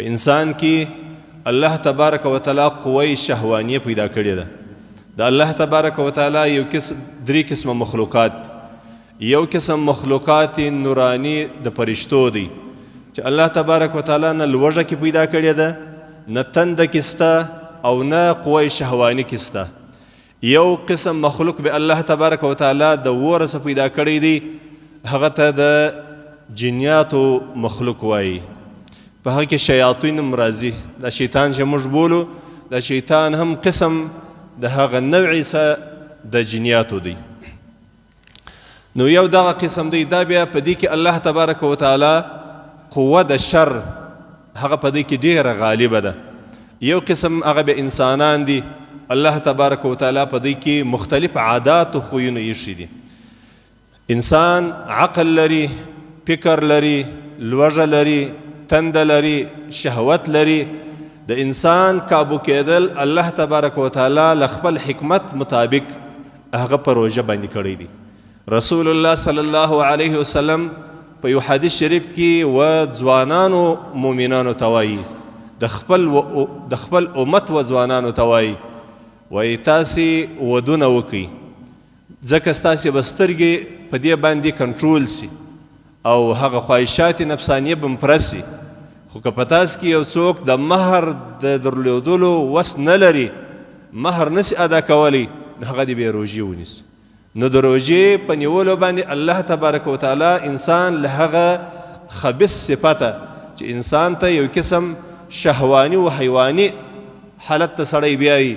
په انسان کې الله تبارک وتعالی قوه شهوانیه پیدا کړې ده. د الله تبارک وتعالی یو درې قسمه مخلوقات، یو قسم مخلوقات نورانی د فرشتو دی چې الله تبارک وتعالی نه لوږه کې پیدا کړې ده، نه تنده کې سته او نه قوه شهواني کې سته. یو قسم مخلوق به الله تبارک وتعالی د اور څخه پیدا کړی دی، هغه ته د جنیاتو مخلوق وایي. په هغه کې شیاطین هم راځي. دا شیطان چې موږ بولو، دا شیطان هم قسم د هغه نوعی څخه د جنیاتو دی. نو یو دغه قسم دی، دا بیا په دې کې الله تبارک وتعالی قوه د شر هغه په دې کې ډیره غالبه ده. یو قسم هغه به انسانان دي، الله تبارک وتعالی په دې کې مختلف عادات او خویونه ایښي دي. انسان عقل لري، فکر لري، لوږه لري، تنده لري، شهوت لري. د انسان کابو کېدل الله تبارک وتعالی له خپل حکمت مطابق هغه پروژه باندې کړی دی. رسول الله صلی الله علیه وسلم په یو حدیث شریف کې و ځوانانو مؤمنانو ته وایي، د خپل امت و ځوانانو ته وایي، وایي تاسې ودونه وکړئ، ځکه ستاسې به سترګې په دې باندې کنټرول سي او هغه خواهشات نفسانیه به پوره سي. خو که په تاسو کې یو څوک د مهر د درلودلو وس نه لري، مهر نسي ادا کولی، نو هغه دې بیا روژې ونیسي. نو د روژې په نیولو باندې الله تبارک وتعالی انسان له هغه خبیث صفته چې انسان ته یو قسم شهواني و حیواني حالت ته سړی بیایي،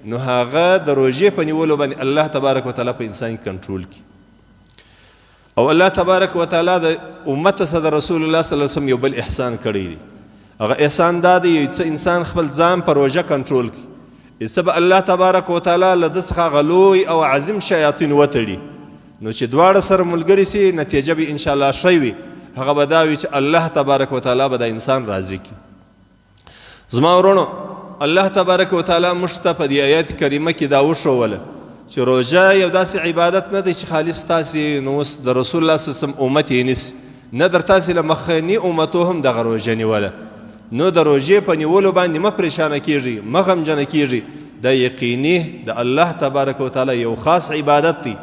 نو هغه د روژې په نیولو باندې الله تبارک وتعالی په انسان کنټرول کړي. او الله تبارک وتعالی د امت سره د رسول الله صلی الله علیه وسلم یو بل احسان کړی دی. هغه احسان دا دی چې انسان خپل ځان په روژه کنټرول کړي، څه به الله تبارک وتعالی له ده څخه هغه لوی او عظیم شیاطین وتړي، نو چې دواړه سره ملګري سي نتیجه به انشاءالله ښه وي. هغه به دا وي چې الله تبارک وتعالی به د انسان راضي کړي. زما ورونو، الله تبارک وتعالی موږ ته په دې آیات کریمه کې دا وښوله چې روژه یو داسې عبادت نه دی چې خالص تاسې نو اوس د رسول الله صلی الله علیه وسلم امت یې نیسي، نه در تاسې له مخکني امتو هم دغه روژه نیوله. نو د روژې په نیولو باندې مه پریشانه کیږئ، مه غمجنه کیږئ. دا یقیني د الله تبارک وتعالی یو خاص عبادت دی.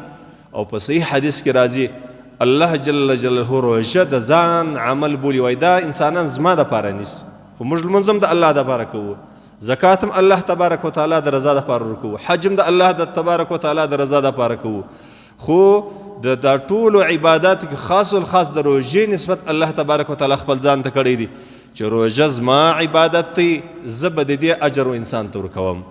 او په صحیح حدیث کې راځي الله جل جلاله روژه د ځان عمل بولي، وایي دا انسانان زما دپاره نیسي، خو موږ لمونځ هم د الله دپاره کوو، زکات هم الله تبارک وتعالی د رضا دپاره ورکوو، حج هم د الله تبارک وتعالی د رضا دپاره کوو. خو د دا ټولو عباداتو کې خاص الخاص د روژې نسبت الله تبارک وتعالی خپل ځان ته کړی دی چې روژه زما عبادت دی، زه به د دې اجر و انسان ته ورکوم.